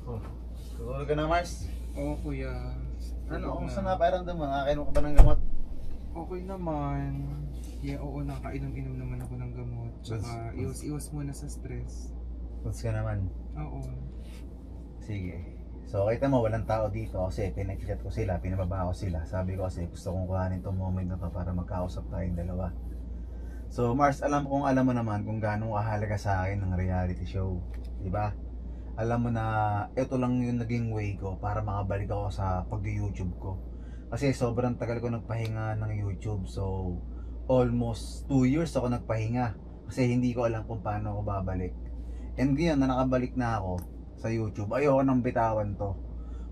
Oh, tutulog ka na, Mars? Oo, kuya. Ano, kung Tulog saan na. napakiramdam mo? Nakakainom ka ba ng gamot? Okay naman. Yeah, oo, nakainom-inom naman ako ng gamot. Tsaka iwas-iwas muna sa stress. Goods ka naman. Oo. Sige. So, kita mo, walang tao dito kasi pinag-chat ko sila, pinababa ko sila. Sabi ko kasi gusto kong kuhanin tong moment na to para magkausap tayong dalawa. So, Mars, alam mo naman kung gaano kahalaga sa akin ng reality show. Diba? Alam mo na ito lang yung naging way ko para makabalik ako sa pag-YouTube ko. Kasi sobrang tagal ko nagpahinga ng YouTube. So, almost 2 years ako nagpahinga. Kasi hindi ko alam kung paano ako babalik. And ngayon na nakabalik na ako sa YouTube, ayoko nang bitawan to.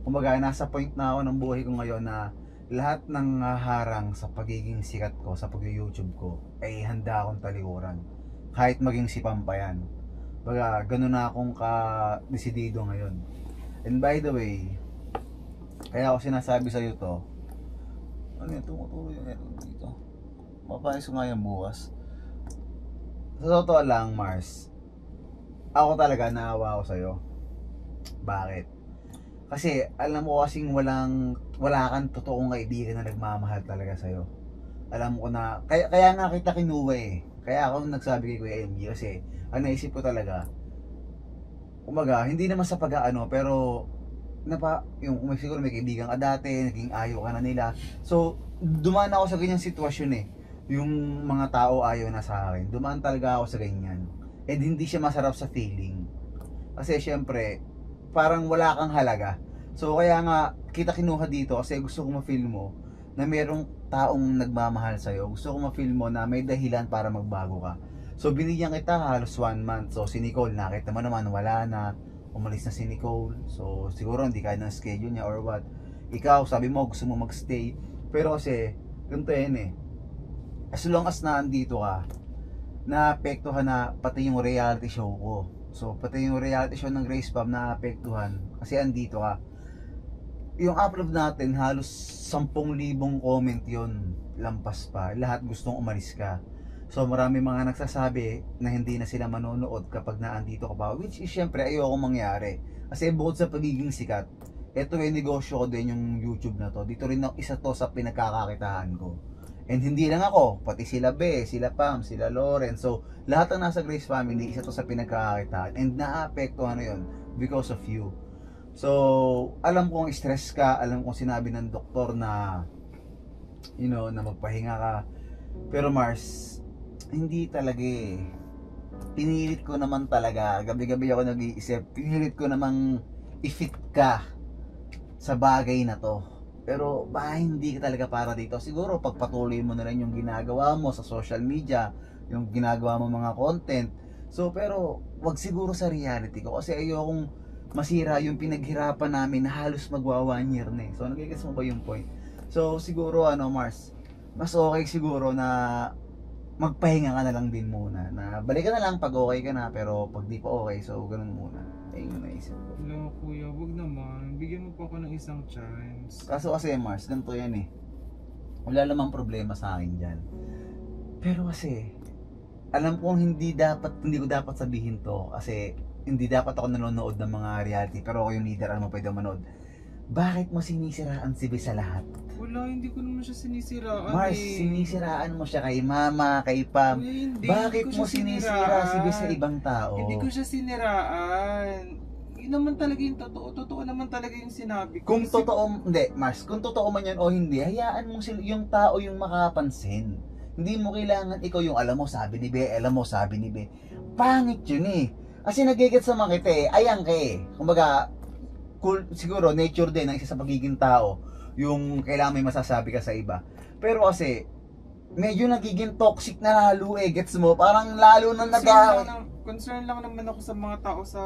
Kumbaga, nasa point na ako ng buhay ko ngayon na lahat ng harang sa pagiging sikat ko, sa pag-YouTube ko, ay handa akong talikuran. Kahit maging si Pampayan. Baga, ganun na akong ka-desidido ngayon. And by the way, kaya ako sinasabi sa'yo to, ano yun, tumutuloy yung meron dito. Mapayos ko nga yung bukas. Sa totoo lang, Mars, ako talaga naawa ako sa'yo. Bakit? Kasi alam mo kasing wala kang totoong kaibigan na nagmamahal talaga sa'yo. Alam ko na, kaya nga kita kinuha eh. Kaya ako nagsabi kay Kuya MG kasi ang naisip ko talaga, umaga, hindi naman sa pag-aano, pero yung siguro may kaibigan ka dati, naging ayaw ka na nila. So, dumaan ako sa ganyang sitwasyon eh. Yung mga tao ayaw na sa akin. Dumaan talaga ako sa ganyan. And hindi siya masarap sa feeling. Kasi syempre, parang wala kang halaga. So, kaya nga, kita kinuha dito kasi gusto ko ma-feel mo na merong taong nagmamahal sa'yo. Gusto ko ma-feel mo na may dahilan para magbago ka. So, binigyan kita halos 1 month. So, si Nicole, nakita mo naman, wala na. Umalis na si Nicole. So, siguro hindi kaya ng schedule niya or what. Ikaw, sabi mo, gusto mo magstay. Pero kasi, ganito yan eh. As long as naandito ka, naapektuhan na pati yung reality show ko. So, pati yung reality show ng Grace Pam naapektuhan. Kasi andito ka. Yung upload natin, halos 10,000 comment yon, lampas pa. Lahat gustong umalis ka. So marami mga nagsasabi na hindi na sila manonood kapag naandito ka pa. Which is syempre ayoko mangyari. Kasi bukod sa pagiging sikat, ito yung negosyo ko din yung YouTube na to. Dito rin isa to sa pinagkakakitaan ko. And hindi lang ako, pati sila Be, sila Pam, sila Lauren. So lahat ng nasa Grace Family, isa to sa pinagkakakitaan. And naapektuhan na yun because of you. So, alam kong stress ka, alam kong sinabi ng doktor na na magpahinga ka. Pero Mars, hindi talaga eh. Pinilit ko naman talaga, gabi-gabi ako nag-iisip, pinilit ko namang i-fit ka sa bagay na to. Pero hindi ka talaga para dito. Siguro pagpatuloy mo na lang yung ginagawa mo sa social media, yung ginagawa mo mga content. So, pero wag siguro sa reality ko kasi ayokong masira yung pinaghirapan namin na halos magwa 1 year na eh. So, nagigets mo ba yung point? So, siguro Mars, mas okay siguro na magpahinga ka na lang din muna. Na balik ka na lang pag okay ka na, pero pag di pa okay, so ganun muna. Ayun yung naisip ko. Wala, kuya. Wag naman. Bigyan mo pa ako ng isang chance. Kaso kasi Mars, ganito yan eh. Wala namang problema sa akin dyan. Pero kasi, alam kong hindi ko dapat sabihin to kasi hindi dapat ako nanonood ng mga reality, pero ako yung leader, alam mo pwede manood. Bakit mo sinisiraan si Be sa lahat? Wala, hindi ko naman siya sinisiraan Mars, sinisiraan mo siya kay Mama, kay Pam. Kuya, Bakit hindi ko mo siya sinisira si Be sa ibang tao? Hindi ko siya siniraan. Yun naman talaga yung totoo. Totoo naman talaga yung sinabi ko. Kung totoo, hindi, Mars, kung totoo man yan o hindi, hayaan mo yung tao yung makapansin. Hindi mo kailangan ikaw yung alam mo sabi ni Be, pangit yun eh. Kasi nagigit sa mga kita eh, ayan ka eh. Kumbaga, cool, siguro nature din ng isa sa pagiging tao, yung kailangan may masasabi ka sa iba. Pero kasi, medyo nagiging toxic na lalo eh, gets mo? Parang lalo na concern lang naman ako sa mga tao sa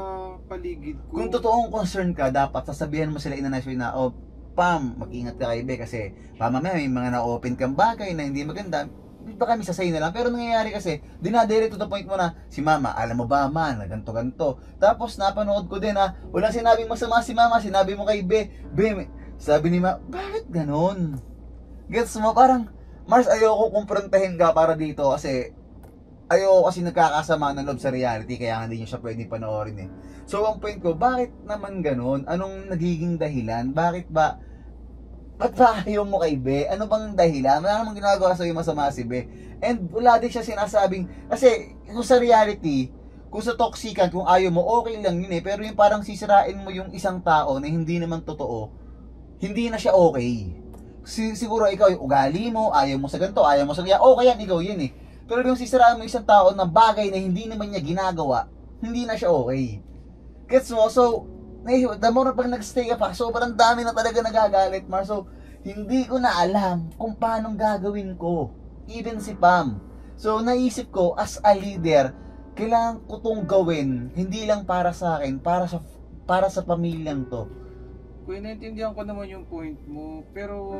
paligid ko. Kung totoong concern ka, dapat sasabihan mo sila in a nice way na, oh, Pam, mag-ingat ka kay Be kasi mamaya may mga na-open kang bagay na hindi maganda. Baka kami sasay na lang. Pero nangyayari kasi, dinadire to the point mo na, si Mama, alam mo ba man, ganto-ganto. Tapos napanood ko din walang sinabing masama si Mama, sinabi mo kay Be, sabi ni Ma, bakit ganon? Gets mo? Parang, Mars, ayoko kumprontahin ka para dito kasi, ayoko kasi nagkakasama ng loob sa reality, kaya hindi nyo siya pwedeng panoorin eh. So, ang point ko, bakit naman ganun? Anong nagiging dahilan? Bakit ba ayaw mo kay Be? Ano bang dahilan? Wala namang ginagawa sa'yo masama si Be. And wala din siya sinasabing, kasi kung sa reality, kung sa toxican, kung ayaw mo, okay lang yun eh. Pero yung parang sisirain mo yung isang tao na hindi naman totoo, hindi na siya okay. Siguro ikaw yung ugali mo, ayaw mo sa ganito, ayaw mo sa ganyan, okay yan, ikaw yun eh. Pero yung sisiraan mo isang tao na bagay na hindi naman niya ginagawa, hindi na siya okay. Gets mo? So, the more na pag nagstay ka pa, sobrang dami na talaga nagagalit, Mar. So, hindi ko na alam kung paano gagawin ko. Even si Pam. So, naisip ko, as a leader, kailangan ko tong gawin, hindi lang para sa akin, para sa pamilyang to. Kuya, naintindihan ko naman yung point mo, pero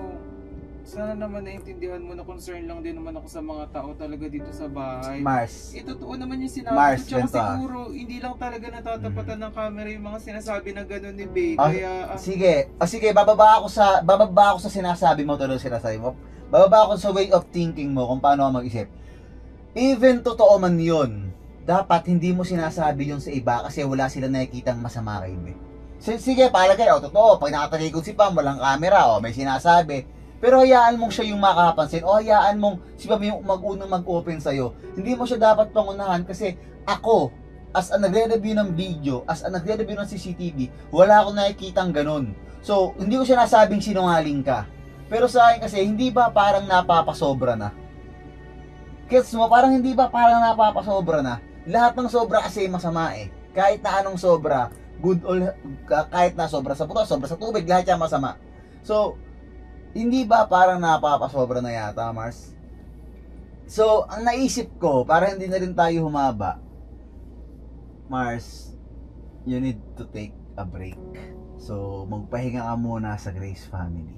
sana naman naintindihan mo na concern lang din naman ako sa mga tao talaga dito sa bahay. Mars. Totoo naman yung sinabi Mars, ko. Tsaka ganito siguro, hindi lang talaga natatapatan ng camera yung mga sinasabi na gano'n ni Bey. Kaya, Sige, bababa ako sa sinasabi mo, tuloy sinasabi mo. Bababa ako sa way of thinking mo kung paano ako mag-isip. Even totoo man yun, dapat hindi mo sinasabi yun sa iba kasi wala silang nakikitang masama kay Be. Sige, palagay, totoo, pag nakatalikod si Pam, walang camera, may sinasabi. Pero hayaan mong siya yung makapansin o hayaan mong si Pam yung mag-unang mag-open sa'yo. Hindi mo siya dapat pangunahan kasi ako, as a nagre-review ng video, as a nagre-review ng CCTV, wala akong nakikitang ganun. So, hindi ko siya nasabing sinungaling ka. Pero sa akin kasi, hindi ba parang napapasobra na? Gets mo? Parang hindi ba parang napapasobra na? Lahat ng sobra kasi masama eh. Kahit na anong sobra, kahit na sobra sa puto, sobra sa tubig, lahat yan masama. So, hindi ba parang napapasobra na yata, Mars? So, ang naisip ko, para hindi na rin tayo humaba, Mars, you need to take a break. So, magpahinga ka muna sa Grace Family.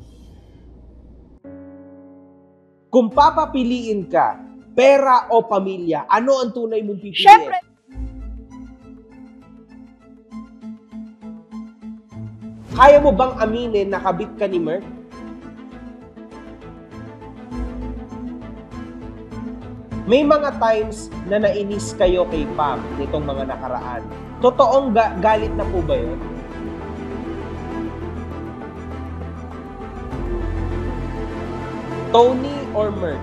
Kung papapiliin ka, pera o pamilya, ano ang tunay mong pipiliin? Syempre! Kaya mo bang aminin na kabit ka ni Merc? May mga times na nainis kayo kay Pam nitong mga nakaraan. Totoong galit na po ba yun? Tony or Merc?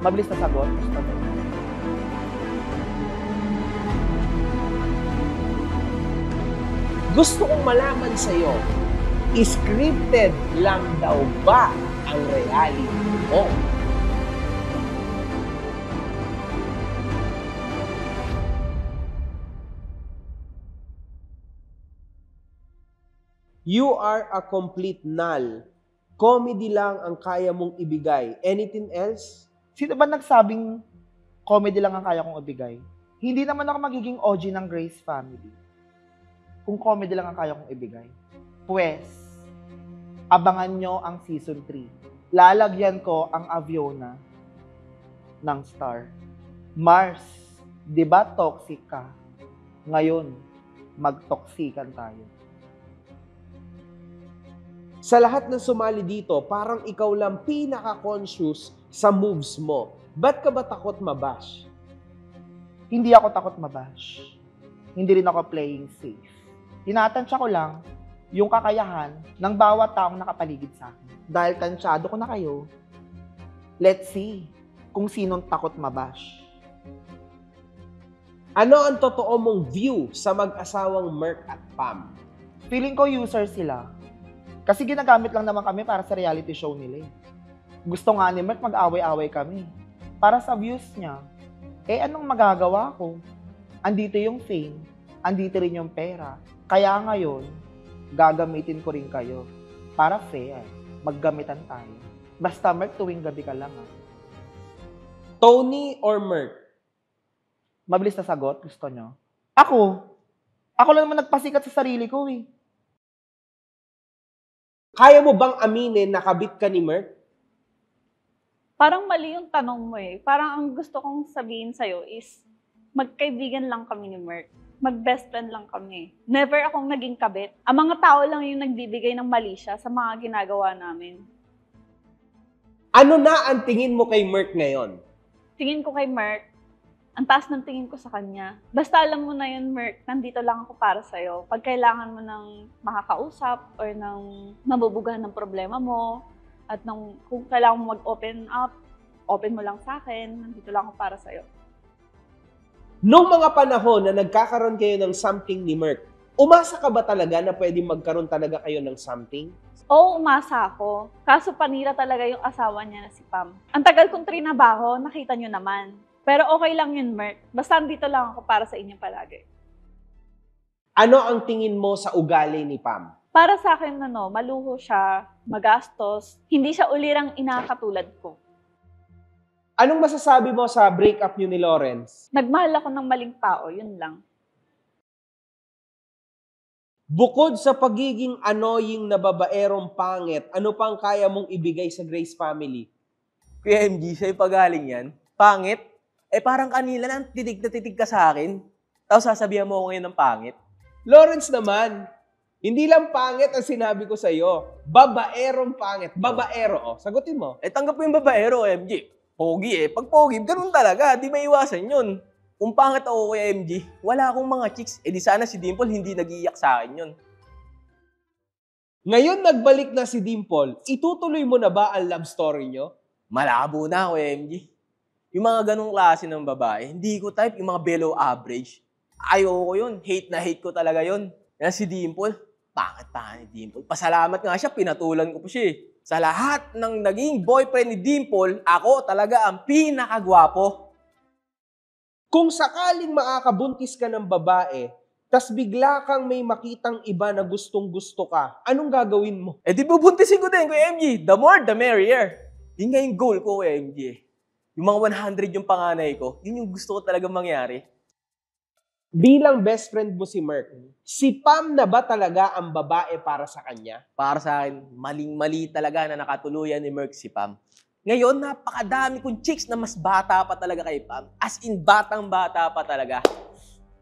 Mabilis na sagot. Gusto kong malaman sa'yo, scripted lang daw ba ang reality mo? You are a complete null. Comedy lang ang kaya mong ibigay. Anything else? Sino ba nagsabing comedy lang ang kaya kong ibigay? Hindi naman ako magiging OG ng Grace Family kung comedy lang ang kaya kong ibigay. Pues, abangan nyo ang season 3. Lalagyan ko ang Aviona ng star. Mars, di ba toxic ka? Ngayon, mag-toxican tayo. Sa lahat ng sumali dito, parang ikaw lang pinaka-conscious sa moves mo. Ba't ka ba takot mabash? Hindi ako takot mabash. Hindi rin ako playing safe. Tinatansya ko lang yung kakayahan ng bawat taong nakapaligid sa akin. Dahil tansyado ko na kayo, let's see kung sinong takot mabash. Ano ang totoo mong view sa mag-asawang Merc at Pam? Feeling ko user sila. Kasi ginagamit lang naman kami para sa reality show nila eh. Gusto nga ni Merc mag-away-away kami. Para sa views niya. Eh anong magagawa ko? Andito yung fame. Andito rin yung pera. Kaya ngayon, gagamitin ko rin kayo. Para fair. Maggamitan tayo. Basta Merc, tuwing gabi ka lang ha. Tony or Merc? Mabilis na sagot, gusto nyo? Ako lang naman nagpasikat sa sarili ko eh. Kaya mo bang aminin na kabit ka ni Merc? Parang mali yung tanong mo eh. Parang ang gusto kong sabihin sa'yo is, magkaibigan lang kami ni Merc. Mag-best friend lang kami. Never akong naging kabit. Ang mga tao lang yung nagbibigay ng mali siya sa mga ginagawa namin. Ano na ang tingin mo kay Merc ngayon? Tingin ko kay Merc, Ang taas ng tingin ko sa kanya. Basta alam mo na yun, Merk, nandito lang ako para sa'yo. Pag kailangan mo ng makakausap or ng mabubugahan ng problema mo, at kung kailangan mo mag-open up, open mo lang sa akin, nandito lang ako para sa'yo. Noong mga panahon na nagkakaroon kayo ng something ni Merk, umasa ka ba talaga na pwede magkaroon talaga kayo ng something? Oo, umasa ako. Kaso panira talaga yung asawa niya na si Pam. Ang tagal kong trinabaho, nakita nyo naman. Pero okay lang yun, Merk. Basta dito lang ako para sa inyo palagi. Ano ang tingin mo sa ugali ni Pam? Para sa akin, maluho siya, magastos, hindi siya ulirang ina katulad ko. Anong masasabi mo sa breakup niyo ni Lawrence? Nagmahal ako ng maling tao, yun lang. Bukod sa pagiging annoying na babaerong pangit, ano pang kaya mong ibigay sa Grace family? Kuya MG, sa'yo pagaling yan? Pangit? Parang kanila na titig ka sa akin. Tapos sasabihan mo ako ngayon ng pangit. Lawrence naman, hindi lang pangit ang sinabi ko sa'yo. Babaerong pangit. Babaero, sagutin mo. Tanggap ko yung babaero, MG. Pogi Pag pogi, ganun talaga. Di maiwasan yun. Kung pangit ako, Kuya MG, wala akong mga chicks. Di sana si Dimple hindi nag-iiyak sa akin yun. Ngayon nagbalik na si Dimple, itutuloy mo na ba ang love story nyo? Malabo na, Kuya MG. Yung mga ganong klase ng babae, hindi ko type yung mga below average. Ayoko yun. Hate na hate ko talaga yun. Yan si Dimple. Pangit ni Dimple. Pasalamat nga siya, pinatulan ko po siya. Sa lahat ng naging boyfriend ni Dimple, ako talaga ang pinakagwapo. Kung sakaling makakabuntis ka ng babae, tas bigla kang may makitang iba na gustong-gusto ka, anong gagawin mo? Di bubuntisin ko din, Kuya MG. The more, the merrier. Yun nga yung goal ko, Kuya MG. Yung mga 100 yung panganay ko, yun yung gusto ko talaga mangyari. Bilang best friend mo si Merk, si Pam na ba talaga ang babae para sa kanya? Para sa akin, maling-mali talaga na nakatuluyan ni Merk si Pam. Ngayon, napakadami kong chicks na mas bata pa talaga kay Pam. As in, batang-bata pa talaga.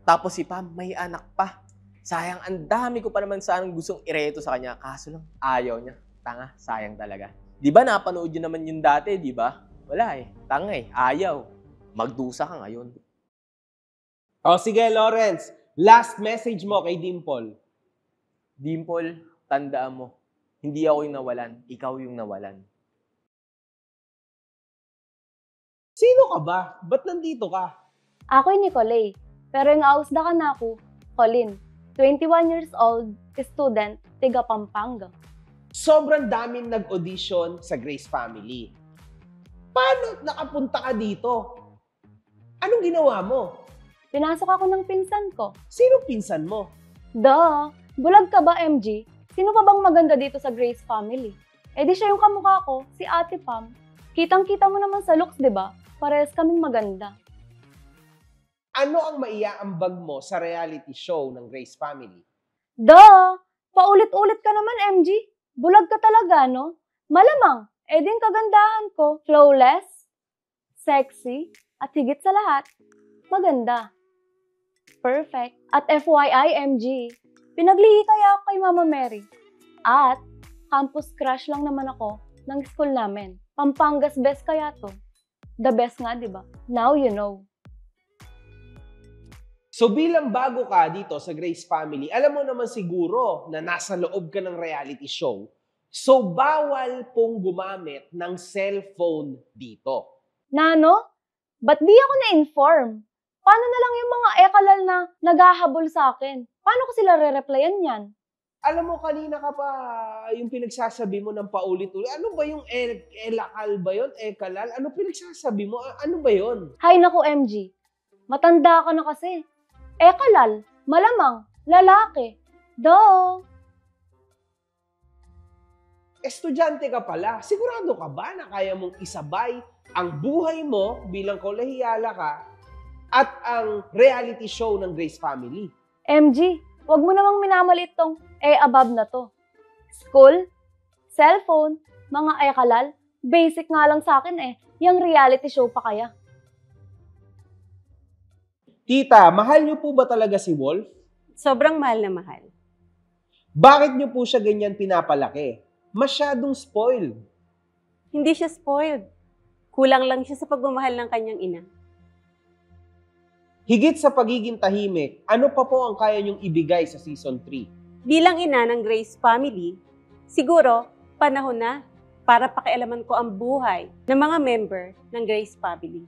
Tapos si Pam, may anak pa. Sayang, ang dami ko pa naman sanang gustong ireto sa kanya. Kaso lang, ayaw niya. Tanga, sayang talaga. Di ba napanood yun naman yun dati, di ba? Wala tanga ayaw. Magdusa ka ngayon. O sige, Lawrence, last message mo kay Dimple. Dimple, tandaan mo, hindi ako yung nawalan, ikaw yung nawalan. Sino ka ba? Ba't nandito ka? Ako'y Nicolay, pero yung ausda ka na ako, Colin, 21 years old, student, tiga Pampanga. Sobrang daming nag-audition sa Grace family. Paano nakapunta ka dito? Anong ginawa mo? Pinasok ako ng pinsan ko. Sinong pinsan mo? Duh! Bulag ka ba, MG? Sino pa bang maganda dito sa Grace family? Di siya yung kamukha ko, si Ate Pam. Kitang-kita mo naman sa looks, di ba? Parehas kaming maganda. Ano ang maiaambag mo sa reality show ng Grace family? Duh! Paulit-ulit ka naman, MG. Bulag ka talaga, no? Malamang, din kagandahan ko, flawless, sexy, at higit sa lahat, maganda. Perfect. At FYI, MG, pinaglihi kaya ako kay Mama Mary. At campus crush lang naman ako ng school namin. Pampangas best kaya to. The best nga, di ba? Now you know. So bilang bago ka dito sa Grace family, alam mo naman siguro na nasa loob ka ng reality show. So bawal pong gumamit ng cellphone dito. Nano? Ba't di ako na-inform? Paano na lang yung mga ekalal na naghahabol sa akin? Paano ko sila re-replyan yan? Alam mo, kanina ka pa yung pinagsasabi mo ng paulit-ulit. Ano ba yung elakal ba yun? Ekalal? Ano pinagsasabi mo? Ano ba yun? Hay naku, MG. Matanda ka na kasi. Ekalal, malamang, lalaki. Duh! Estudyante ka pala. Sigurado ka ba na kaya mong isabay ang buhay mo bilang kolehiyala ka at ang reality show ng Grace family? MG, wag mo namang minamalit tong above na to. School, cellphone, mga ekalal, basic nga lang sa akin yung reality show pa kaya. Tita, mahal niyo po ba talaga si Wolf? Sobrang mahal na mahal. Bakit niyo po siya ganyan pinapalaki? Masyadong spoiled. Hindi siya spoiled. Kulang lang siya sa pagmamahal ng kanyang ina. Higit sa pagiging tahimik, ano pa po ang kaya niyong ibigay sa season 3? Bilang ina ng Grace family, siguro panahon na para pakialaman ko ang buhay ng mga member ng Grace family.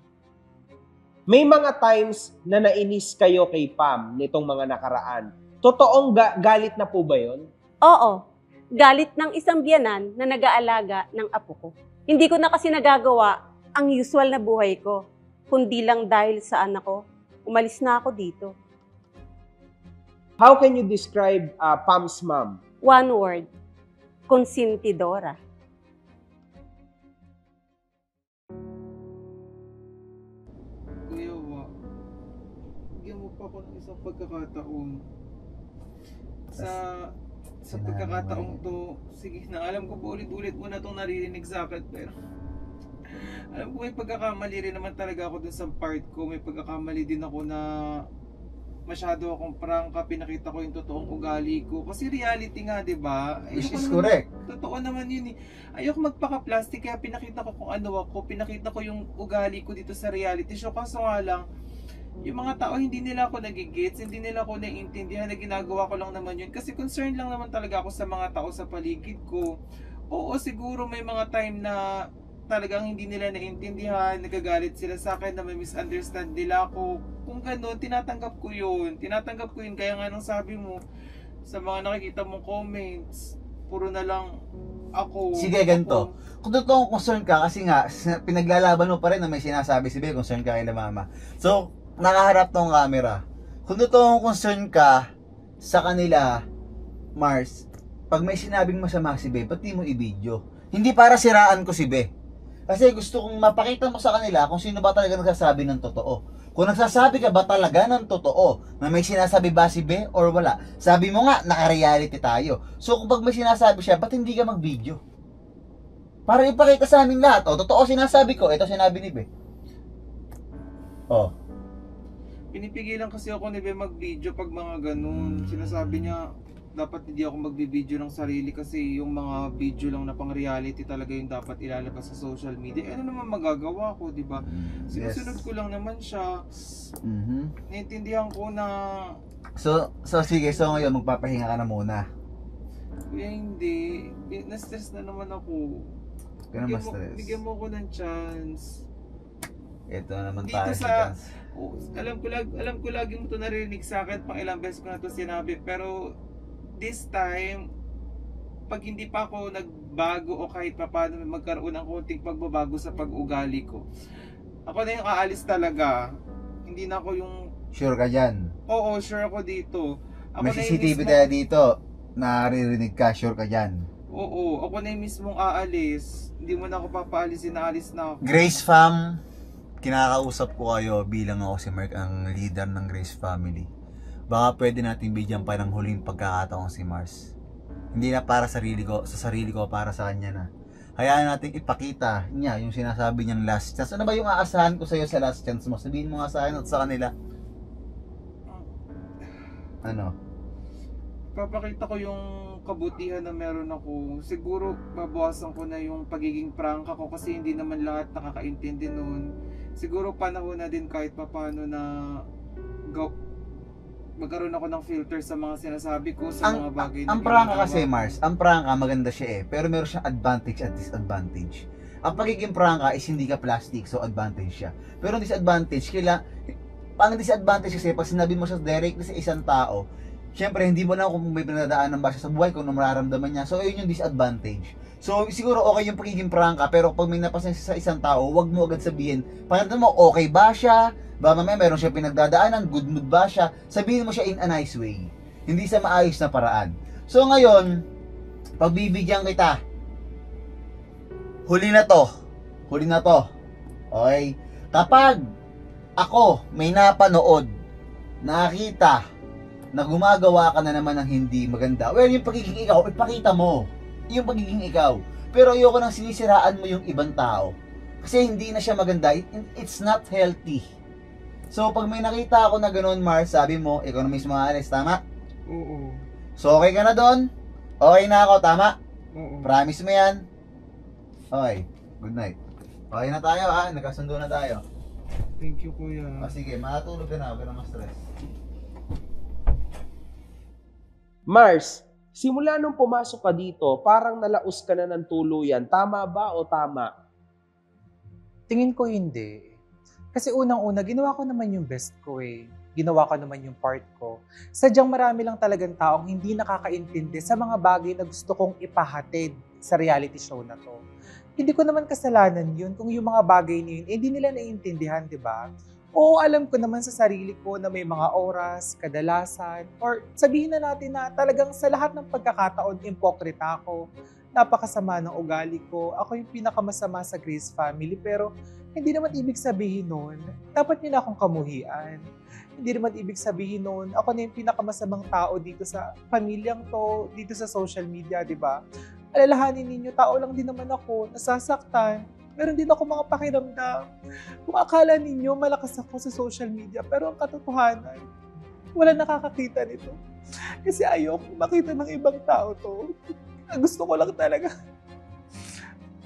May mga times na nainis kayo kay Pam nitong mga nakaraan. Totoong galit na po ba yon? Oo, galit ng isang biyanan na nag-aalaga ng apo ko. Hindi ko na kasi nagagawa ang usual na buhay ko, kundi lang dahil sa anak ko, umalis na ako dito. How can you describe Pam's mom? One word, konsentidora. Kuya Wa, bigyan mo pa ako ng isang pagkakataon. Sa Sinabi pagkakataong mo to, sige na, alam ko po ulit-ulit mo na itong naririnig sa akin, pero alam ko may pagkakamali rin naman talaga ako dun sa part ko. May pagkakamali din ako na masyado akong prangka, pinakita ko yung totoong ugali ko. Kasi reality nga, di ba? Which Ayoko is naman- correct. Totoo naman yun eh. Ayoko magpaka-plastic, kaya pinakita ko kung ano ako. Pinakita ko yung ugali ko dito sa reality show. Kaso nga lang, yung mga tao hindi nila ako nagigits, hindi nila ako naiintindihan na ginagawa ko lang naman yun. Kasi concerned lang naman talaga ako sa mga tao sa paligid ko. Oo, siguro may mga time na talagang hindi nila naiintindihan, nagagalit sila sa akin, na may misunderstand nila ako. Kung gano'n, tinatanggap ko yun. Tinatanggap ko yun, kaya nga nung sabi mo, sa mga nakikita mong comments, puro na lang ako. Sige, ganito. Kung totoong concern ka, kasi nga, pinaglalaban mo pa rin na may sinasabi si Bea, concern ka kay la mama. So, nakaharap tong camera. Kung totoong concern ka sa kanila, Mars, pag may sinabing masama si Bea, ba't di mo i-video? Hindi para siraan ko si Bea. Kasi gusto kong mapakita mo sa kanila kung sino ba talaga nagsasabi ng totoo. Kung nagsasabi ka ba talaga ng totoo na may sinasabi ba si Bea or wala. Sabi mo nga, naka-reality tayo. So kung pag may sinasabi siya, ba't hindi ka mag-video? Para ipakita sa amin lahat. O, totoo sinasabi ko, ito sinabi ni Bea. O, Pinipigilan kasi ako ni Bea mag-video pag mga ganun. Sinasabi niya, dapat hindi ako magbi-video ng sarili kasi yung mga video lang na pang reality talaga yung dapat ilalabas sa social media. Eh, ano naman magagawa ko, di ba? Sinusunod ko lang naman siya. Naintindihan ko na So sige, so ngayon magpapahinga ka na muna. kuya hindi. Na-stress na naman ako. Kaya na ma-stress. Bigyan mo ko ng chance. Ito naman Dito tayo sa- chance. Oh, alam ko lagi mo to narinig sa akin, pang ilang beses ko na to sinabi, pero this time, pag hindi pa ako nagbago o kahit pa paano magkaroon ng konting pagbabago sa pag-ugali ko, ako na yung aalis talaga. Hindi na ako yung, Sure ka dyan? oo, sure ako dito. Ako May na yung CCTV mismo- tayo dito. Naririnig ka, sure ka dyan? Oo, ako na yung mismong aalis. Hindi mo na ako papaalisin, aalis na ako. Grace Fam, kinakausap ko kayo bilang ako si Mark, ang leader ng Grace Family. Baka pwede natin bigyan pa ng huling pagkakataon si Mars. Hindi na para sa sarili ko, para sa kanya na. Hayaan natin ipakita niya yung sinasabi niyang last chance. Ano ba yung aasahan ko sa'yo sa last chance mo? Sabihin mo nga sa akin at sa kanila. Ano? Papakita ko yung kabutihan na meron ako. Siguro babawasan ko na yung pagiging prangka ko kasi hindi naman lahat nakakaintindi nun. Siguro panahon na din kahit papano na magkaroon ako ng filter sa mga sinasabi ko, sa mga bagay na Ang prangka ginagawa kasi ko. Mars, ang prangka maganda siya eh, pero meron siyang advantage at disadvantage. Ang pagiging prangka is hindi ka plastic, so advantage siya. Pero ang disadvantage, ang disadvantage kasi pag sinabi mo siya directly sa isang tao, syempre hindi mo na kung may pinadaanan ba siya sa buhay, kung ano mararamdaman niya. So yun yung disadvantage. So siguro okay yung pagiging prangka, pero pag may napasan sa isang tao, wag mo agad sabihin, pagkatapos mo okay ba siya? Ba mamaya meron siya pinagdadaanan, good mood ba siya? Sabihin mo siya in a nice way. Hindi sa maayos na paraan. So ngayon, pagbibigyan kita. Huli na to. Okay? Kapag ako may napanood, nakita na gumagawa ka na naman ng hindi maganda, well, yung pagiging ikaw, ipakita mo. Yung pagiging ikaw. Pero ayoko nang sinisiraan mo yung ibang tao. Kasi hindi na siya maganda. It's not healthy. So, pag may nakita ako na gano'n, Mars, sabi mo, ikaw na mismo aalis, tama? Oo. So, okay ka na doon? Okay na ako, tama? Oo. Promise mo yan? Okay, good night. Okay na tayo ha, nagkasundo na tayo. Thank you, kuya. Sige, makatulog ka na, huwag ka na ma-stress. Mars, simula nung pumasok ka dito, parang nalaos ka na ng tuluyan. Tama ba o tama? Tingin ko hindi. Kasi unang-una, ginawa ko naman yung best ko eh. Ginawa ko naman yung part ko. Sadyang marami lang talagang taong hindi nakakaintindi sa mga bagay na gusto kong ipahatid sa reality show na to. Hindi ko naman kasalanan yun kung yung mga bagay na yun, hindi nila naiintindihan, di ba? Oo, alam ko naman sa sarili ko na may mga oras, kadalasan, or sabihin na natin na talagang sa lahat ng pagkakataon, impokrita ako, napakasama ng ugali ko, ako yung pinakamasama sa Grace family, pero hindi naman ibig sabihin nun, dapat nyo na akong kamuhian. Hindi naman ibig sabihin nun, ako na yung pinakamasamang tao dito sa pamilyang to, dito sa social media, di ba? Alalahanin ninyo, tao lang din naman ako, nasasaktan. Meron din ako mga pakiramdam. Kung akala ninyo, malakas ako sa social media, pero ang katotohanan, wala nakakakita nito. Kasi ayoko makita ng ibang tao to. Gusto ko lang talaga.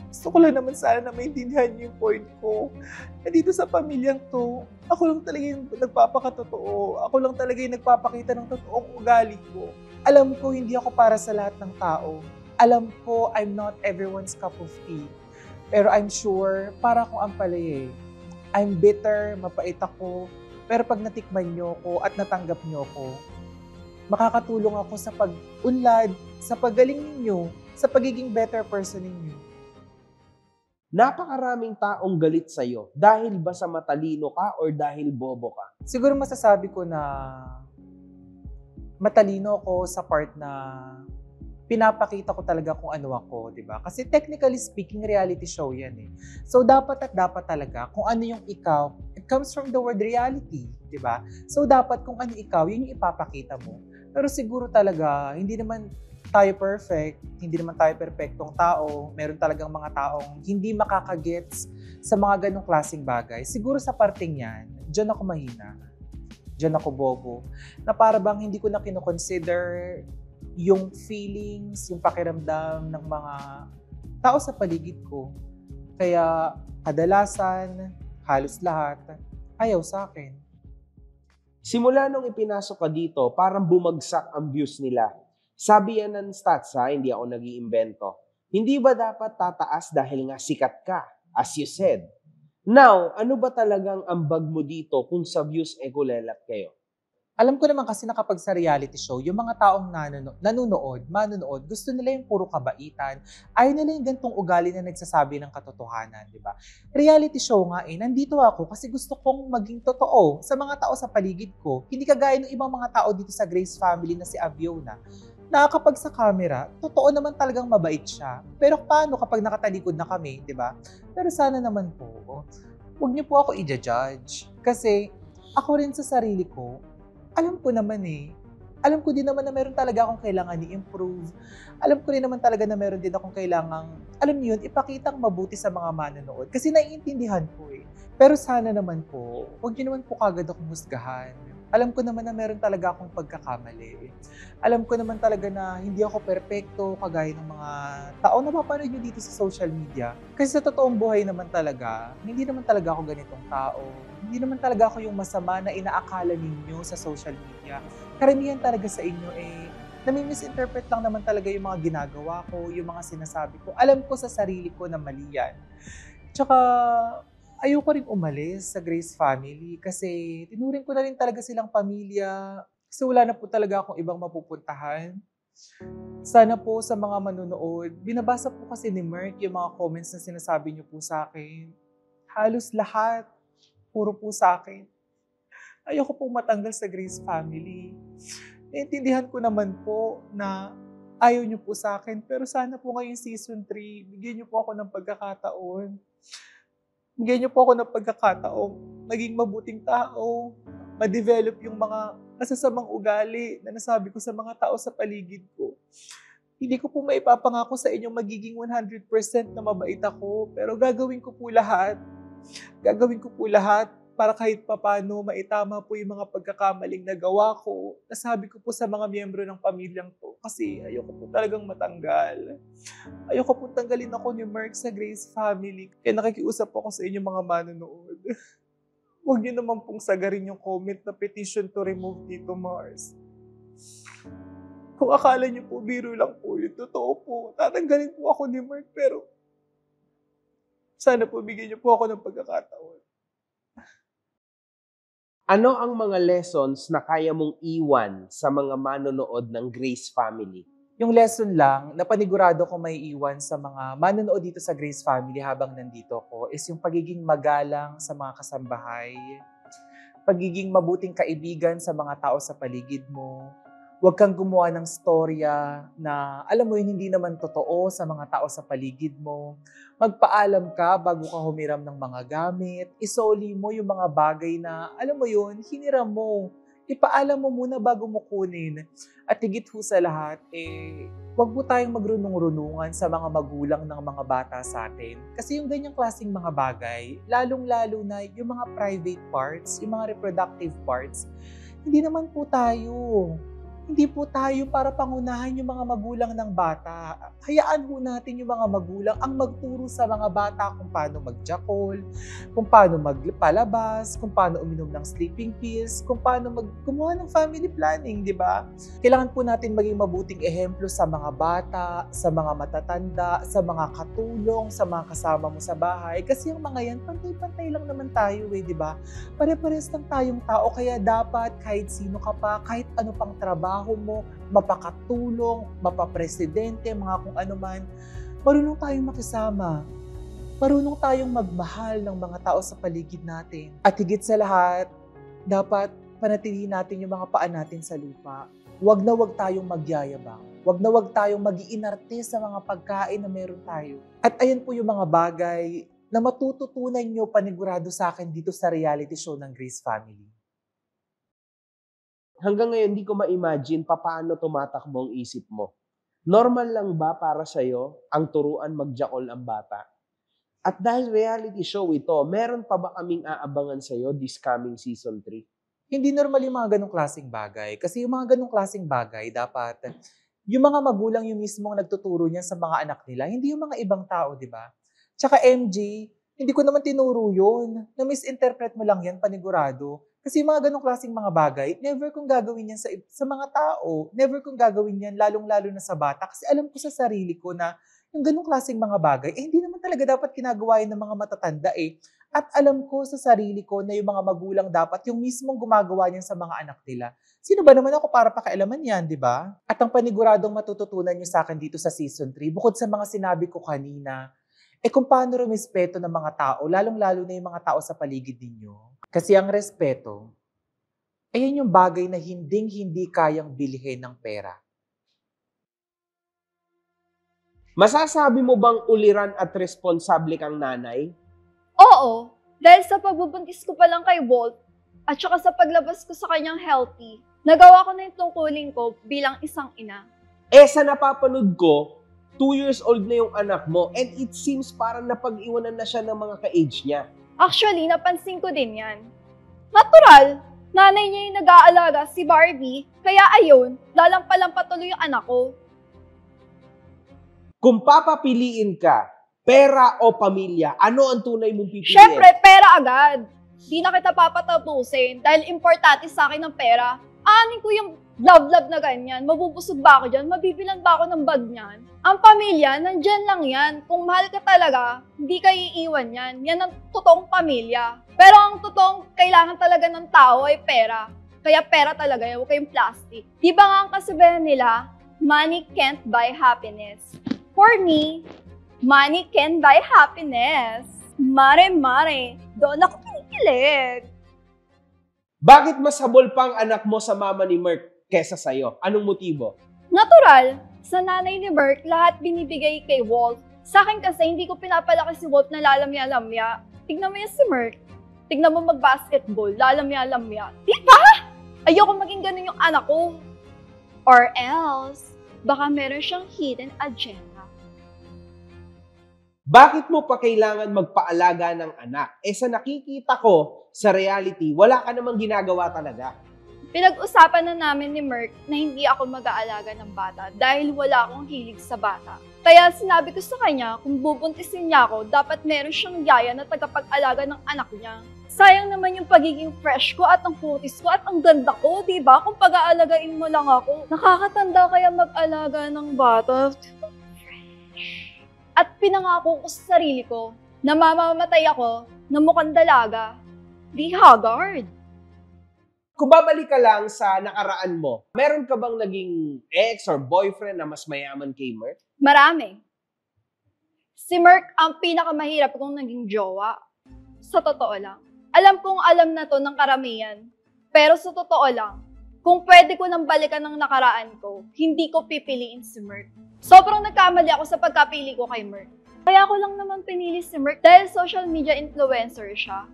Gusto ko lang naman sana na maintindihan niyo yung point ko. Na dito sa pamilyang to, ako lang talaga yung nagpapakatotoo. Ako lang talaga yung nagpapakita ng totoong ugali ko. Alam ko hindi ako para sa lahat ng tao. Alam ko I'm not everyone's cup of tea. Pero I'm sure, para akong ampalay eh. I'm bitter, mapait ako. Pero pag natikman niyo ko at natanggap niyo ko, makakatulong ako sa pag-unlad, sa paggaling ninyo, sa pagiging better person ninyo. Napakaraming taong galit sa'yo. Dahil ba sa matalino ka or dahil bobo ka? Siguro masasabi ko na matalino ako sa part na pinapakita ko talaga kung ano ako, di ba? Kasi technically speaking, reality show yan eh. So dapat talaga kung ano yung ikaw, it comes from the word reality, di ba? So dapat kung ano ikaw, yun yung ipapakita mo. Pero siguro talaga, hindi naman tayo perfect, hindi naman tayo perfectong tao. Meron talagang mga taong hindi makakagets sa mga ganong klaseng bagay. Siguro sa parting yan, dyan ako mahina. Dyan ako bobo. Na para bang hindi ko na kinoconsider yung feelings, yung pakiramdam ng mga tao sa paligid ko. Kaya kadalasan, halos lahat, ayaw sa akin. Simula nung ipinasok ka dito, parang bumagsak ang views nila. Sabi yan ng stats ha, hindi ako nag-iimbento. Hindi ba dapat tataas dahil nga sikat ka, as you said? Now, ano ba talagang ambag mo dito kung sa views kulelat kayo? Alam ko naman kasi na kapag sa reality show, yung mga taong manonood, gusto nila yung puro kabaitan. Ayaw nila yung gantong ugali na nagsasabi ng katotohanan, di ba? Reality show nga nandito ako kasi gusto kong maging totoo sa mga tao sa paligid ko. Hindi kagaya ng ibang mga tao dito sa Grace family na si Aviona, na kapag sa camera, totoo naman talagang mabait siya. Pero paano kapag nakatalikod na kami, di ba? Pero sana naman po, huwag niyo po ako i-judge. Kasi ako rin sa sarili ko, alam ko naman alam ko din naman na meron talaga akong kailangan i-improve. Alam ko rin naman talaga na meron din akong kailangang, alam niyo yun, ipakitang mabuti sa mga manonood. Kasi naiintindihan ko Pero sana naman po, huwag niyo naman po kagad akong husgahan. Alam ko naman na meron talaga akong pagkakamali. Alam ko naman talaga na hindi ako perpekto kagaya ng mga tao na mapanood nyo dito sa social media. Kasi sa totoong buhay naman talaga, hindi naman talaga ako ganitong tao. Hindi naman talaga ako yung masama na inaakala ninyo sa social media. Karamihan talaga sa inyo nami-misinterpret lang naman talaga yung mga ginagawa ko, yung mga sinasabi ko. Alam ko sa sarili ko na mali yan. Tsaka ayoko rin umalis sa Grace family kasi tinuring ko na rin talaga silang pamilya kasi wala na po talaga akong ibang mapupuntahan. Sana po sa mga manonood, binabasa po kasi ni Merk yung mga comments na sinasabi niyo po sa akin. Halos lahat, puro po sa akin. Ayoko po matanggal sa Grace family. Naintindihan ko naman po na ayaw niyo po sa akin pero sana po ngayong season 3, bigyan niyo po ako ng pagkakataon. Bigyan niyo po ako ng pagkakataong maging mabuting tao, ma-develop yung mga nasasamang ugali na nasabi ko sa mga tao sa paligid ko. Hindi ko po maipapangako sa inyong magiging 100% na mabait ako, pero gagawin ko po lahat. Gagawin ko po lahat para kahit papano maitama po yung mga pagkakamaling nagawa ko. Nasabi ko po sa mga miyembro ng pamilyang to kasi ayoko po talagang matanggal. Ayoko po tanggalin ako ni Merk sa Grace family. Kaya nakikiusap po ako sa inyo mga manonood. Huwag niyo naman pong sagarin yung comment na petition to remove Tito Mars. Kung akala niyo po biro lang po yun, totoo po. Tatanggalin po ako ni Mark, pero sana po bigyan niyo po ako ng pagkakataon. Ano ang mga lessons na kaya mong iwan sa mga manonood ng Grace Family? Yung lesson lang na panigurado ko may iwan sa mga manonood dito sa Grace Family habang nandito ako is yung pagiging magalang sa mga kasambahay, pagiging mabuting kaibigan sa mga tao sa paligid mo. Huwag kang gumawa ng storya na alam mo yun, hindi naman totoo sa mga tao sa paligid mo. Magpaalam ka bago ka humiram ng mga gamit. Isoli mo yung mga bagay na alam mo yun, hiniram mo. Ipaalam mo muna bago mo kunin. At higit ho sa lahat, huwag po tayong magrunong-runungan sa mga magulang ng mga bata sa atin. Kasi yung ganyang klaseng mga bagay, lalong-lalo na yung mga private parts, yung mga reproductive parts, hindi naman po tayo. Hindi po tayo para pangunahan yung mga magulang ng bata. Hayaan po natin yung mga magulang ang magturo sa mga bata kung paano magjakol, kung paano magpalabas, kung paano uminom ng sleeping pills, kung paano gumawa ng family planning, di ba? Kailangan po natin maging mabuting ehemplo sa mga bata, sa mga matatanda, sa mga katulong, sa mga kasama mo sa bahay. Kasi yung mga yan, pantay-pantay lang naman tayo di ba? Pare-pares lang tayong tao, kaya dapat kahit sino ka pa, kahit ano pang trabaho mo, mapakatulong, mapapresidente, mga kung ano man, marunong tayong makisama. Marunong tayong magmahal ng mga tao sa paligid natin. At higit sa lahat, dapat panatilihin natin yung mga paa natin sa lupa. Huwag na huwag tayong magyayabang. Huwag na huwag tayong mag-iinarte sa mga pagkain na meron tayo. At ayan po yung mga bagay na matututunan nyo panigurado sa akin dito sa reality show ng Grace Family. Hanggang ngayon, hindi ko ma-imagine paano tumatakbo ang isip mo. Normal lang ba para sa'yo ang turuan magjakol ang bata? At dahil reality show ito, meron pa ba kaming aabangan sa'yo this coming season 3? Hindi normal yung mga ganong klaseng bagay. Kasi yung mga ganong klaseng bagay, dapat yung mga magulang yung mismong nagtuturo niyan sa mga anak nila, hindi yung mga ibang tao, di ba? Tsaka MJ, hindi ko naman tinuro yun. Na-misinterpret mo lang yan, panigurado. Kasi yung mga ganong klaseng mga bagay, never kong gagawin yan sa mga tao. Never kong gagawin yan, lalong-lalo na sa bata. Kasi alam ko sa sarili ko na yung ganong klaseng mga bagay, hindi naman talaga dapat ginagawa yan ng mga matatanda At alam ko sa sarili ko na yung mga magulang dapat yung mismong gumagawa niyan sa mga anak nila. Sino ba naman ako para pakialaman yan, di ba? At ang paniguradong matututunan nyo sa akin dito sa season 3, bukod sa mga sinabi ko kanina, kung paano rumispeto ng mga tao, lalong-lalo na yung mga tao sa paligid ninyo. Kasi ang respeto, ayan yung bagay na hindi kayang bilhin ng pera. Masasabi mo bang uliran at responsable kang nanay? Oo, dahil sa pagbubuntis ko pa lang kay Walt at saka sa paglabas ko sa kanyang healthy, nagawa ko na yung tungkulin ko bilang isang ina. Sa napapanood ko, 2 years old na yung anak mo and it seems parang napag-iwanan na siya ng mga ka-age niya. Actually, napansin ko din yan. Natural, nanay niya yung nag-aalaga si Barbie, kaya ayun, lalampa-lampa tuloy yung anak ko. Kung papapiliin ka, pera o pamilya, ano ang tunay mong pipiliin? Syempre, pera agad. Di na kita papatapusin dahil importante sa akin ng pera. Aanin ko yung love-love na ganyan. Mabubusog ba ako dyan? Mabibilan ba ako ng bag niyan? Ang pamilya, nandyan lang yan. Kung mahal ka talaga, hindi ka iiwan yan. Yan ang totoong pamilya. Pero ang totoong kailangan talaga ng tao ay pera. Kaya pera talaga yan, huwag kayong plastic. Di ba nga ang kasabihan nila, money can't buy happiness. For me, money can buy happiness. Mare-mare, doon ako kinikilig. Bakit mas habol pang anak mo sa mama ni Merk kesa sa'yo? Anong motibo? Natural, sa nanay ni Merk, lahat binibigay kay Walt. Sa akin kasi, hindi ko pinapalaki si Walt na lalamya-lamya. Tignan mo yan si Merk. Tignan mo mag-basketball, lalamya-lamya. Di ba? Ayoko maging ganun yung anak ko. Or else, baka meron siyang hidden agenda. Bakit mo pa kailangan magpaalaga ng anak? Sa nakikita ko sa reality, wala ka namang ginagawa talaga. Pinag-usapan na namin ni Merc na hindi ako mag-aalaga ng bata dahil wala akong hilig sa bata. Kaya sinabi ko sa kanya kung bubuntisin niya ako, dapat meron siyang yaya na tagapag-alaga ng anak niya. Sayang naman yung pagiging fresh ko at ang kutis ko at ang ganda ko, di ba? Kung pag-aalagain mo lang ako. Nakakatanda kaya mag-alaga ng bata. At pinangako ko sa sarili ko na mamamatay ako na mukhang dalaga. Di Haggard. Kung babalik ka lang sa nakaraan mo, meron ka bang naging ex or boyfriend na mas mayaman kay Merc? Marami. Si Merc ang pinakamahirap kong naging jowa. Sa totoo lang. Alam kong alam na to ng karamihan. Pero sa totoo lang, kung pwede ko nang balikan ng nakaraan ko, hindi ko pipiliin si Merc. Sobrang nagkamali ako sa pagkapili ko kay Merc. Kaya ko lang naman pinili si Merc dahil social media influencer siya.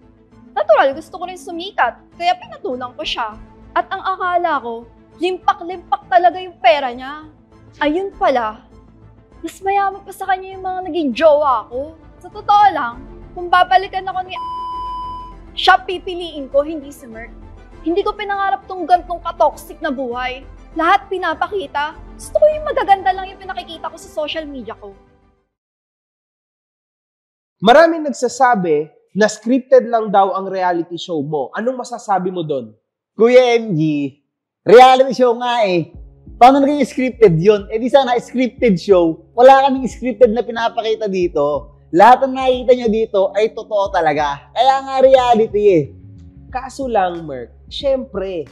Natural, gusto ko rin sumikat, kaya pinatulang ko siya. At ang akala ko, limpak-limpak talaga yung pera niya. Ayun pala, mas mayaman pa sa kanya yung mga naging jowa ko. Sa totoo lang, kung babalikan ako ni siya pipiliin ko, hindi si Merc. Hindi ko pinangarap tong gantong katoxic na buhay. Lahat pinapakita. Gusto ko yung magaganda lang yung pinakikita ko sa social media ko. Maraming nagsasabi na scripted lang daw ang reality show mo. Anong masasabi mo doon? Kuya MG, reality show nga eh. Paano naging scripted yun? Eh di sana scripted show. Wala kaming scripted na pinapakita dito. Lahat ng nakikita nyo dito ay totoo talaga. Kaya nga reality eh. Kaso lang, Merc, syempre,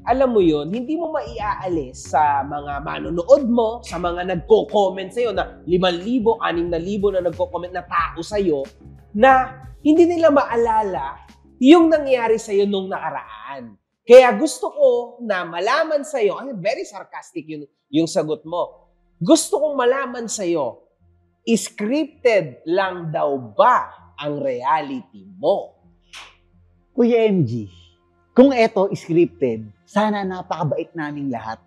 alam mo yun, hindi mo maiaalis sa mga manonood mo, sa mga nagko-comment sa'yo na 5,000, 6,000 na nagko-comment na tao sa'yo, na hindi nila maalala yung nangyari sa'yo nung nakaraan. Kaya gusto ko na malaman sa'yo, very sarcastic yung sagot mo. Gusto kong malaman sa'yo, scripted lang daw ba ang reality mo? Kuya MG, kung eto scripted, sana napakabait naming lahat.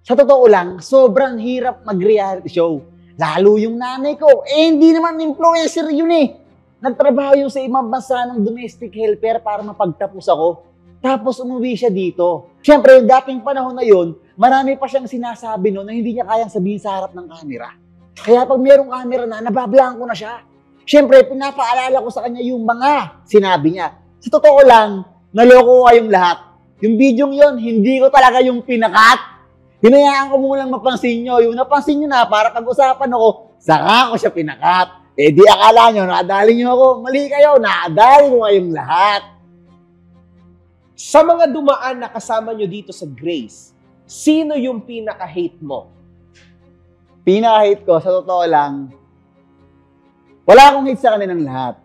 Sa totoo lang, sobrang hirap mag-reality show. Lalo yung nanay ko, hindi naman influencer yun eh. Nagtrabaho yung sa ibang bansa ng domestic helper para mapagtapos ako. Tapos umuwi siya dito. Siyempre, yung dating panahon na yun, marami pa siyang sinasabi no na hindi niya kayang sabihin sa harap ng camera. Kaya pag mayroong camera na, nabablanko na siya. Siyempre, pinapaalala ko sa kanya yung mga sinabi niya. Sa totoo lang, naloko ko kayong lahat. Yung video yun, hindi ko talaga yung pinakat. Hinayaan ko munang mapansin nyo. Yung napansin nyo na, para pag-usapan ako, saka ko siya pinakat. Eh di akala nyo, nakadali nyo ako. Mali kayo, nakadali ko kayong lahat. Sa mga dumaan na kasama nyo dito sa Grace, sino yung pinaka-hate mo? Pinaka-hate ko, sa totoo lang, wala akong hate sa kanilang lahat.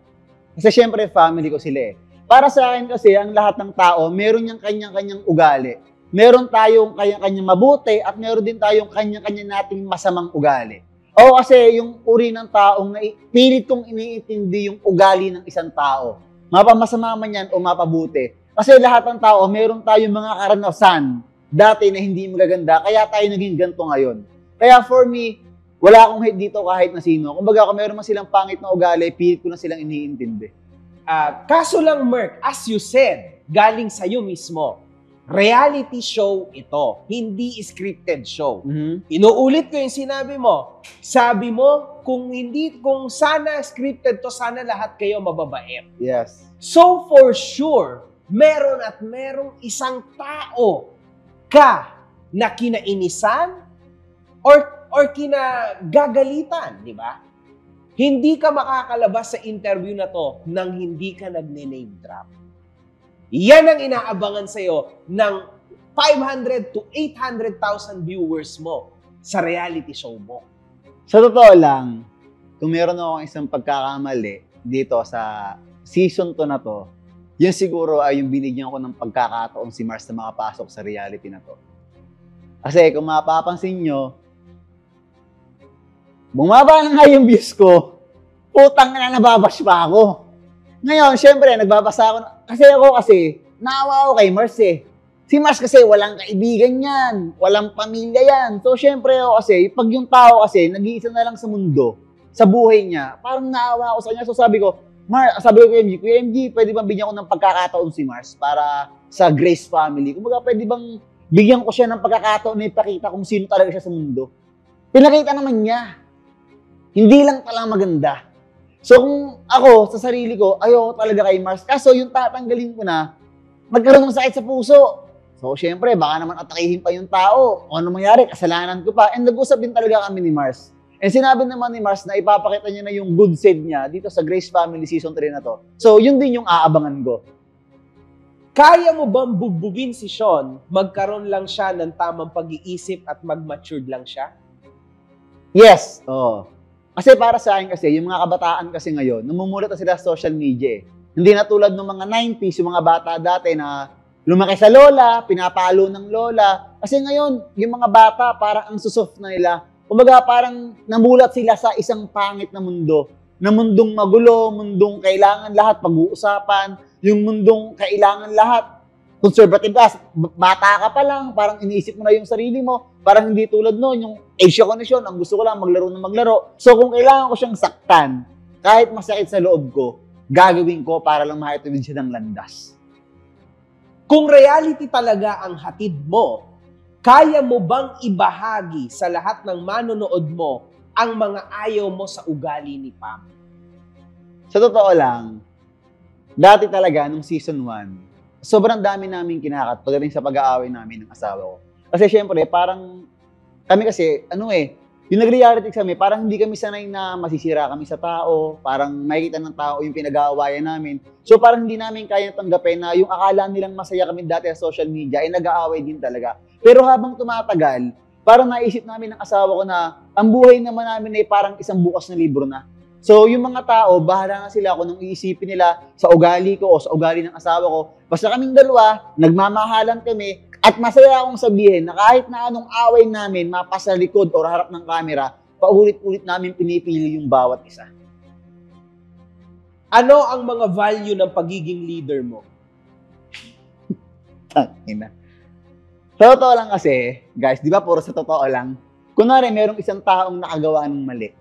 Kasi syempre, family ko sila eh. Para sa akin kasi, ang lahat ng tao, meron niyang kanyang-kanyang ugali. Meron tayong kanyang-kanyang mabuti at meron din tayong kanyang-kanyang nating masamang ugali. O kasi yung uri ng taong pilit kong iniintindi yung ugali ng isang tao. Mapamasama man yan o mapabuti. Kasi lahat ng tao, meron tayong mga karanasan dati na hindi magaganda, kaya tayo naging ganito ngayon. Kaya for me, wala akong hate dito kahit na sino. Kumbaga, kung meron man silang pangit na ugali, pilit ko na silang iniintindi. Kaso lang, Merc, as you said, galing sa'yo mismo, reality show ito, hindi scripted show. Inuulit ko yung sinabi mo. Sabi mo, kung sana scripted to, sana lahat kayo mababait. Yes. So for sure, merong isang tao ka na kinainisan or kinagagalitan, di ba? Hindi ka makakalabas sa interview na to nang hindi ka nagne-name drop. Yan ang inaabangan sa'yo ng 500 to 800,000 viewers mo sa reality show mo. Sa totoo lang, kung meron akong isang pagkakamali dito sa season 2 na to, yun siguro ay yung binigyan ko ng pagkakataon si Mars na makapasok sa reality na to. Kasi kung mapapansin nyo, bumaba na nga yung views ko, putang na nababash pa ako. Ngayon, syempre, nagbabasa ako. Kasi naawa ako kay Mars eh. Si Mars kasi walang kaibigan yan, walang pamilya yan. So, syempre ako kasi, pag yung tao kasi, nag-iisa na lang sa mundo, sa buhay niya, parang naawa ako sa kanya. So, sabi ko, sabi ko Kuya MG, pwede bang bigyan ko ng pagkakataon si Mars para sa Grace family? Kumbaga, pwede bang bigyan ko siya ng pagkakataon na ipakita kung sino talaga siya sa mundo? Pinakita naman niya. Hindi lang pala maganda. So kung ako, sa sarili ko, ayoko talaga kay Mars. Kaso yung tatanggalin ko na, magkaroon ng sakit sa puso. So syempre, baka naman atakihin pa yung tao. O ano mangyari, kasalanan ko pa. And nag-usap din talaga kami ni Mars. And sinabi naman ni Mars na ipapakita niya na yung good side niya dito sa Grace Family Season 3 na to. So, yun din yung aabangan ko. Kaya mo bang bugbugin si Sean, magkaroon lang siya ng tamang pag-iisip at mag-matured lang siya? Yes. Oo. Kasi para sa akin kasi, yung mga kabataan kasi ngayon, namumulat na sila sa social media eh. Hindi na tulad ng mga 90s, yung mga bata dati na lumaki sa lola, pinapalo ng lola. Kasi ngayon, yung mga bata, parang ang susoft na nila. Kumbaga, parang namulat sila sa isang pangit na mundo. Na mundong magulo, mundong kailangan lahat pag-uusapan, yung mundong kailangan lahat. Conservative ka, bata ka pa lang, parang iniisip mo na yung sarili mo. Parang hindi tulad noon, yung age ko na siya, ang gusto ko lang maglaro na maglaro. So kung kailangan ko siyang saktan, kahit masakit sa loob ko, gagawin ko para lang maitawid siya ng landas. Kung reality talaga ang hatid mo, kaya mo bang ibahagi sa lahat ng manonood mo ang mga ayaw mo sa ugali ni Pam? Sa totoo lang, dati talaga, nung season 1, sobrang dami namin kinakat pagdating sa pag-aaway namin ng asawa ko. Kasi syempre, parang kami kasi, yung nag-reality kami, parang hindi kami sanay na masisira kami sa tao, parang makikita ng tao yung pinag-aawayan namin. So parang hindi namin kaya tanggapin na yung akala nilang masaya kami dati sa social media ay nag-aaway din talaga. Pero habang tumatagal, parang naisip namin ng asawa ko na ang buhay naman namin ay parang isang bukas na libro na. So yung mga tao, bahala nga sila kung nung iisipin nila sa ugali ko o sa ugali ng asawa ko. Basta kaming dalawa, nagmamahalan kami, at masaya akong sabihin na kahit na anong away namin mapasa likod o harap ng camera, paulit-ulit namin pinipili yung bawat isa. Ano ang mga value ng pagiging leader mo? Tangina. Sa totoo lang kasi, guys, di ba puro sa totoo lang, kunwari merong isang taong nakagawa ng mali.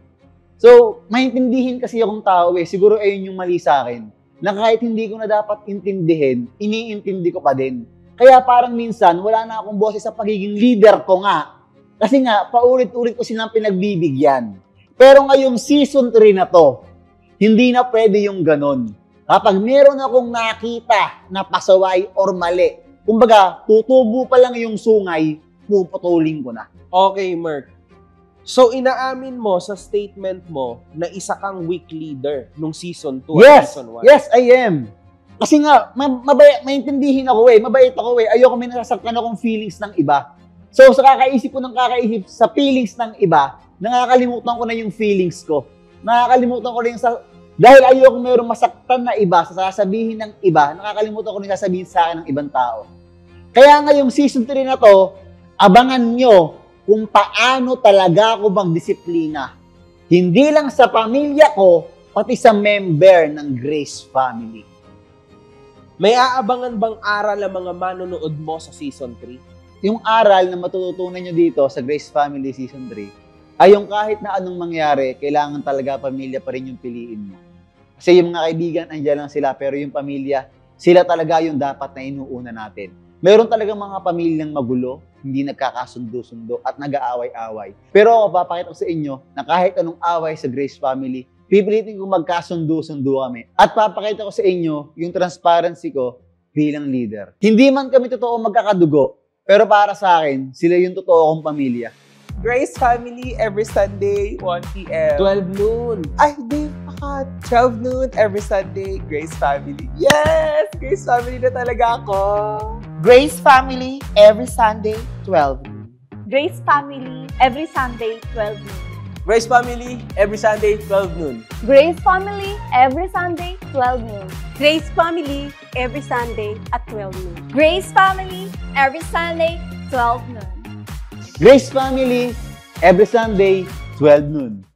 So, maintindihin kasi akong tao siguro ayun yung mali sa akin, na kahit hindi ko na dapat intindihin, iniintindi ko pa din. Kaya parang minsan, wala na akong boses sa pagiging leader ko nga. Kasi nga, paulit-ulit ko silang pinagbibigyan. Pero ngayong season 3 na to, hindi na pwede yung ganon. Kapag meron akong nakita na pasaway or mali, kumbaga, tutubo pa lang yung sungay, puputulin ko na. Okay, Merk. So, inaamin mo sa statement mo na isa kang weak leader nung season 2 at season 1? Yes, I am. Kasi nga, maintindihin ako mabait ako ayoko may nasasaktan akong feelings ng iba. So, sa kakaisip ko ng kakaisip sa feelings ng iba, nakakalimutan ko na yung feelings ko. Nakakalimutan ko na yung dahil ayoko mayroong masaktan na iba sa sasabihin ng iba, nakakalimutan ko na yung sasabihin sa akin ng ibang tao. Kaya ngayong season 3 na to, abangan nyo kung paano talaga ako magdisiplina. Hindi lang sa pamilya ko, pati sa member ng Grace Family. May aabangan bang aral ang mga manonood mo sa season 3? Yung aral na matututunan nyo dito sa Grace Family Season 3 ay yung kahit na anong mangyari, kailangan talaga pamilya pa rin yung piliin mo. Kasi yung mga kaibigan, andyan lang sila, pero yung pamilya, sila talaga yung dapat na inuuna natin. Meron talaga mga pamilyang magulo, hindi nagkakasundo-sundo at nag-aaway-away. Pero ako, papakita ko sa inyo na kahit anong away sa Grace Family, pipilitin ko magkasundo-sundo kami. At papakita ko sa inyo yung transparency ko bilang leader. Hindi man kami totoo magkakadugo, pero para sa akin, sila yung totoo kong pamilya. Grace Family every Sunday, 1 p.m. 12 noon. Ay, hindi. 12 noon every Sunday, Grace Family. Yes! Grace Family na talaga ako. Grace Family every Sunday, 12 noon. Grace Family every Sunday, 12 noon. Grace Family, every Sunday, 12 noon. Grace Family every Sunday, 12 noon. Grace Family every Sunday at 12 noon. Grace Family every Sunday, 12 noon. Grace Family, every Sunday, 12 noon.